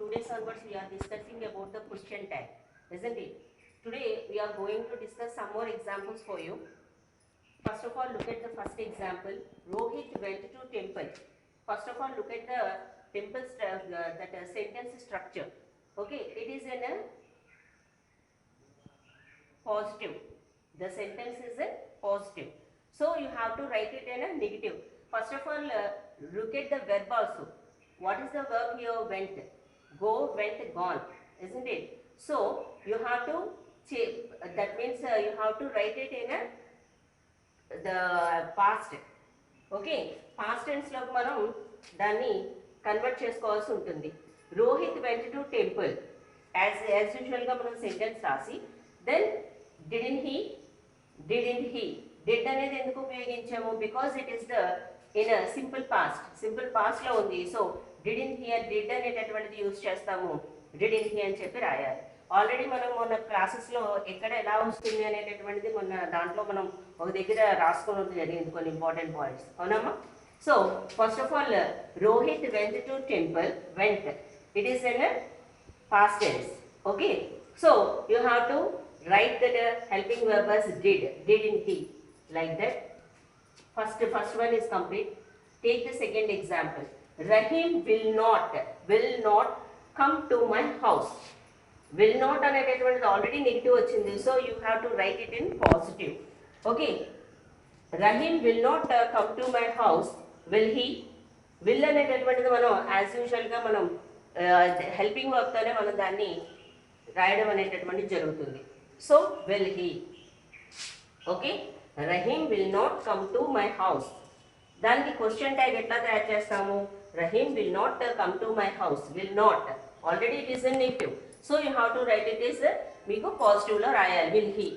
today's onwards we are discussing about the question tag, isn't it? Today we are going to discuss some more examples for you. First of all, look at the first example. Rohit went to temple. First of all, look at the temple sentence structure. Okay, it is in a positive. The sentence is a positive. So you have to write it in a negative. First of all, look at the verb also. What is the verb here? Went. Go, went, gone. Isn't it? So you have to change. That means you have to write it in a the past. Okay past టెన్స్లో మనం దాన్ని convert చేసుకోవాల్సి ఉంటుంది. Rohit went to temple as యూజువల్గా మనం sentence రాసి then didn't he did అనేది ఎందుకు ఉపయోగించాము? Because it is the in simple పాస్ట్లో ఉంది. So didn't he and did అనేటటువంటిది యూజ్ చేస్తాము. డిడెంట్ హీ అని చెప్పి రాయాలి. ఆల్రెడీ మనం మొన్న క్లాసెస్లో ఎక్కడ ఎలా వస్తుంది అనేటటువంటిది మొన్న దాంట్లో మనం ఒక దగ్గర రాసుకోవడం జరిగింది కొన్ని ఇంపార్టెంట్ పాయింట్స్, అవునమ్మా? So first of all Rohit went to temple. Went it is in past tense. Okay, so you have to write that helping verb as didn't he, like that. First one is complete. Take the second example. Rahim will not come to my house. Will not అనేటటువంటిది already negative వచ్చింది. So you have to write it in positive. Okay, Rahim will not come to my house. Will he? Will అనేటటువంటిది మనం as యూజువల్గా మనం helping వర్క్తోనే మనం దాన్ని రాయడం అనేటటువంటిది జరుగుతుంది. So will he. Okay, Rahim will not come to my house. దానికి క్వశ్చన్ ట్యాగ్ ఎట్లా తయారు చేస్తాము? Rahim will not come to my house. Will not already it is in negative. So you have to write it is మీకు పాజిటివ్లో రాయాలి. Will he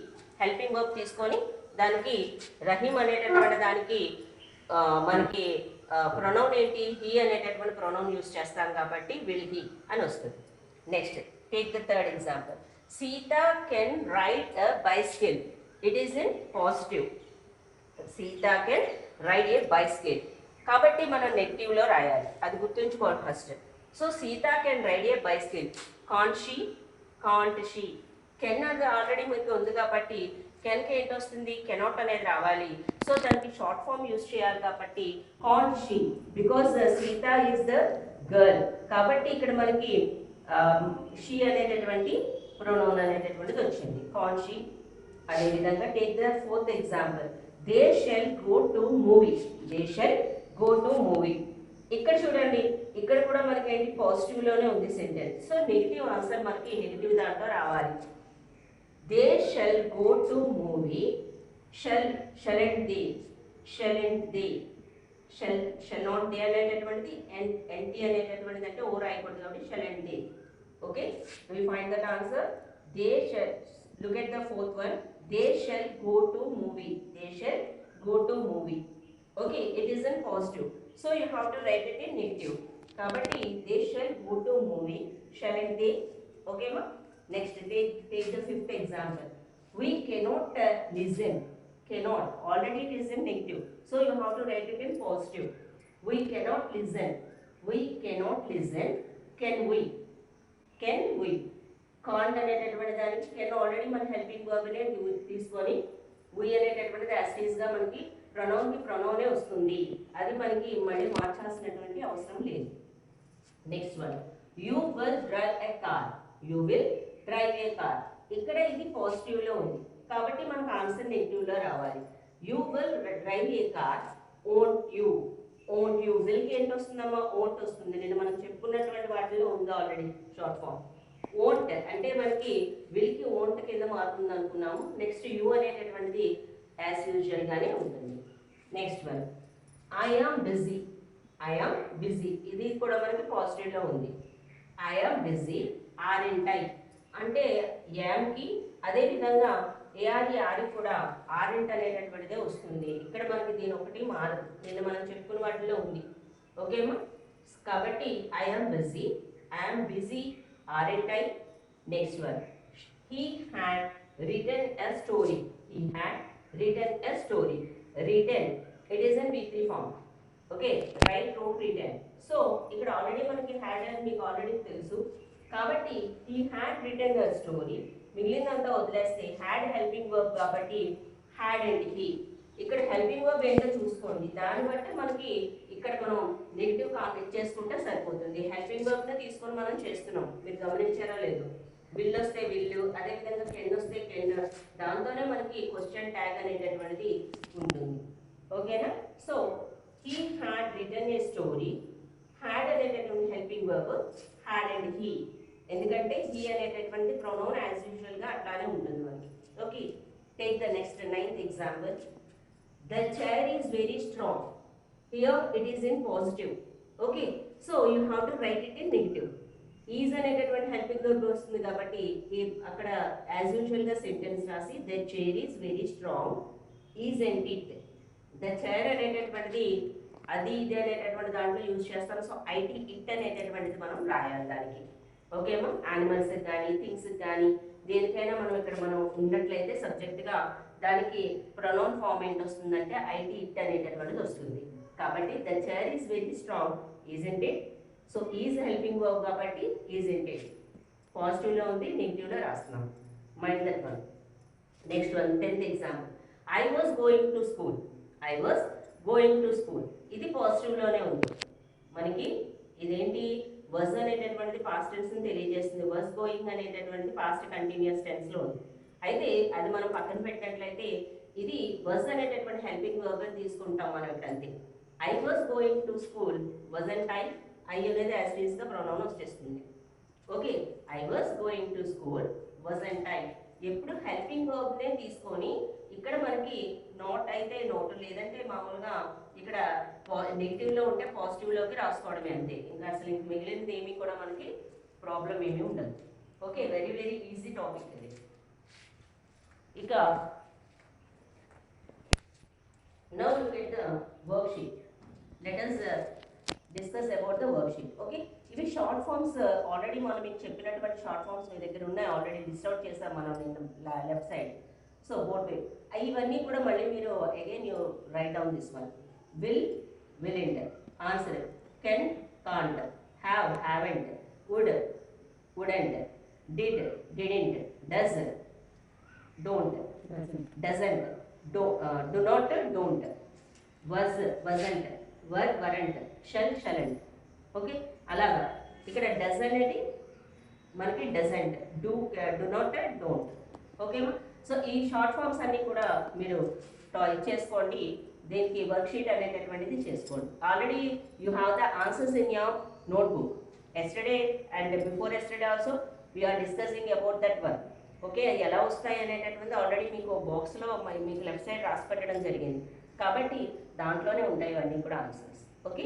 helping work తీసుకొని దానికి రహీమ్ అనేటటువంటి దానికి మనకి ప్రొనౌన్ ఏంటి? హీ అనేటటువంటి ప్రొనౌన్ యూస్ చేస్తాం కాబట్టి విల్ హీ అని వస్తుంది. Next take the third example. Sita can ride a bicycle. It is in positive. Sita can ride a bicycle కాబట్టి మనం నెగిటివ్లో రాయాలి. అది గుర్తుంచుకోండి first. So Sita can ride a bicycle. Can't she. Can అది ఆల్రెడీ మీకు ఉంది కాబట్టి కెన్కి ఏంటి వస్తుంది? కెనాట్ అనేది రావాలి. సో దానికి షార్ట్ ఫామ్ యూజ్ చేయాలి కాబట్టి can't she, because Sita is the girl కాబట్టి ఇక్కడ మనకి షీ అనేటటువంటి ప్రొనౌన్ అనేటటువంటిది వచ్చింది. Can't she. అదేవిధంగా take the fourth example. They shall go to movie. ఇక్కడ చూడండి, ఇక్కడ కూడా మనకి ఏంటి? పాజిటివ్లోనే ఉంది సెంటెన్స్. సో నెగిటివ్ ఆన్సర్ మనకి నెగిటివ్ దాంట్లో రావాలి. They shall go to movie. Shall not they అనేటటువంటిది ఎన్టీ అనేటటువంటిది అంటే ఓ రాయకూడదు కాబట్టి shall and they. Okay, we find that answer. They shall, look at the fourth one. They shall go to movie. Okay, it is in positive. So you have to write it in negative. Kabatti they shall go to movie. Shalln't they? Okay ma? Next take the fifth example. We cannot listen. Cannot already it is in negative. So you have to write it in positive. We cannot listen. Can we? Can't అనేటటువంటి దానికి can already మన helping వర్బ్నే తీసుకొని వి అనేటటువంటిది యాస్టీస్గా మనకి ప్రొనౌనే వస్తుంది. అది మనకి మళ్ళీ మార్చాల్సినటువంటి అవసరం లేదు. Next one. You will drive a car. ఇక్కడ ఇది పాజిటివ్లో ఉంది కాబట్టి మనకు ఆన్సర్ నెగిటివ్లో రావాలి. You will drive a car. Won't you విల్కి ఏంటి వస్తుందమ్మా? ఓంట్ వస్తుంది. నేను మనం చెప్పుకున్నటువంటి వాటిలో ఉంది ఆల్రెడీ షార్ట్ ఫామ్. ఓంట్ అంటే మనకి విల్కి ఓంట్ కింద మారుతుంది అనుకున్నాము. నెక్స్ట్ యూ అనేటటువంటిది యాజ్ యూజువల్గానే ఉంటుంది. Next one. I am busy. ఇది కూడా మనకి పాజిటివ్లో ఉంది. I am busy. Aren't I అంటే యామ్కి అదేవిధంగా ఏఆర్ఈ కూడా ఆర్ఎంట్ అనేటటువంటిదే వస్తుంది. ఇక్కడ మనకి దీని ఒకటి మారదు. నిన్న మనం చెప్పుకున్న వాటిలో ఉంది. ఓకేమా? కాబట్టి I am busy aren't I. Next one. He had written a story. Written. It is in V3 form. Okay, write, wrote, written. So ఇక్కడ ఆల్రెడీ మనకి హ్యాడ్ అని మీకు ఆల్రెడీ తెలుసు. కాబట్టి ఈ హ్యాడ్ రిటర్న్ ద స్టోరీ, మిగిలినంతా వదిలేస్తే హ్యాడ్ హెల్పింగ్ వర్బ్ కాబట్టి had and he. ఇక్కడ హెల్పింగ్ వర్బ్ ఏంటో చూసుకోండి, దాన్ని బట్టి మనకి ఇక్కడ మనం నెగిటివ్ కాంటాక్ట్ చేసుకుంటే సరిపోతుంది. హెల్పింగ్ వర్బ్ ని తీసుకొని మనం చేస్తున్నాం, మీరు గమనించారా లేదు? విల్ వస్తే విల్లు, అదేవిధంగా కెన్ వస్తే కెన్, దాంతోనే మనకి క్వశ్చన్ ట్యాగ్ అనేటటువంటిది ఉంటుంది. ఓకేనా? So he had return a story, had అనేటటువంటి helping verb had and he, ఎందుకంటే హీ అనేటటువంటి ప్రొనౌన్ యాజ్ యూజువల్ గా అట్లానే ఉంటుంది మనకి. Okay, take the next 9th example. The chair is very strong, here it is in positive. Okay, so you have to write it in negative. Is అనేటటువంటి helping verb వస్తుంది కాబట్టి అక్కడ as usual గా sentence రాసి the chair is very strong, is and it. The chair అనేటటువంటిది అది ఇది అనేటటువంటి దాంట్లో యూజ్ చేస్తాం. సో ఐటీ ఇట్ అనేటటువంటిది మనం రాయాలి దానికి. ఓకేమా? యానిమల్స్ కానీ థింగ్స్ కానీ దేనికైనా మనం ఇక్కడ మనం ఉన్నట్లయితే సబ్జెక్ట్గా దానికి ప్రొనౌన్ ఫామ్ ఏంటి వస్తుందంటే ఐటీ ఇట్ అనేటటువంటిది వస్తుంది. కాబట్టి the chair is very strong, isn't it. So is helping verb కాబట్టి ఈజంట్ ఇట్ పాజిటివ్లో ఉంది, నెగిటివ్లో రాస్తున్నాం. Mind that one. Next one 10th example. I was going to school, I was going to school, ఇది పాజిటివ్లోనే ఉంది మనకి. ఇదేంటి? వజ్ అనేటటువంటిది పాస్ట్ టెన్స్ ని తెలియజేస్తుంది, వజ్ గోయింగ్ అనేటటువంటిది పాస్ట్ కంటిన్యూస్ టెన్స్ లో ఉంది. అయితే అది మనం పక్కన పెట్టినట్లయితే ఇది వజ్ అనేటటువంటి హెల్పింగ్ వర్బ్ అని తీసుకుంటాం మనం ఇక్కడ అంతే. I was going to school, wasn't I, I అనేది యాజ్ ఇట్ ఈస్ గా ప్రొనౌన్ వచ్చేస్తుంది. Okay, I was going to school, wasn't I. ఎప్పుడు హెల్పింగ్ వర్బ్ నే తీసుకొని ఇక్కడ మనకి నోట్ అయితే నోట్, లేదంటే మామూలుగా ఇక్కడ నెగిటివ్ లో ఉంటే పాజిటివ్ లోకి రాసుకోవడమే అంతే. ఇంకా అసలు ఇంక మిగిలినది ఏమీ కూడా మనకి ప్రాబ్లం ఏమీ ఉండదు. Okay, very very easy topic ఇది. ఇక now look at the work sheet. Let us discuss about the worksheet. Okay, ఇవి షార్ట్ ఫామ్స్. ఆల్రెడీ మనం మీకు చెప్పినటువంటి షార్ట్ ఫామ్స్ మీ దగ్గర ఉన్నాయి, ఆల్రెడీ లిస్ట్ అవుట్ చేసాం మనం లెఫ్ట్ సైడ్. సో బోర్డ్ వైపు ఇవన్నీ కూడా మళ్ళీ మీరు again you write down this one. Will, won't, answer, can, can't, have, haven't, would, wouldn't, did, didn't, does, don't, doesn't, do not, don't, was, wasn't, were, weren't, shall, shalln't. Okay, అలాగా ఇక్కడ does అనేది మనకి doesn't, do not, don't. ఓకేమా? So ఈ short forms అన్ని కూడా మీరు చేసుకోండి, దీనికి వర్క్ షీట్ అనేటటువంటిది చేసుకోండి. Already you have the answers in your notebook. Yesterday and before yesterday also we are discussing about that one. Okay, అది ఎలా వస్తాయి అనేటటువంటిది ఆల్రెడీ మీకు బాక్స్లో మీకు లెఫ్ట్ సైడ్ రాసి పెట్టడం జరిగింది. కాబట్టి దాంట్లోనే ఉంటాయి అన్నీ కూడా ఆన్సర్స్. ఓకే.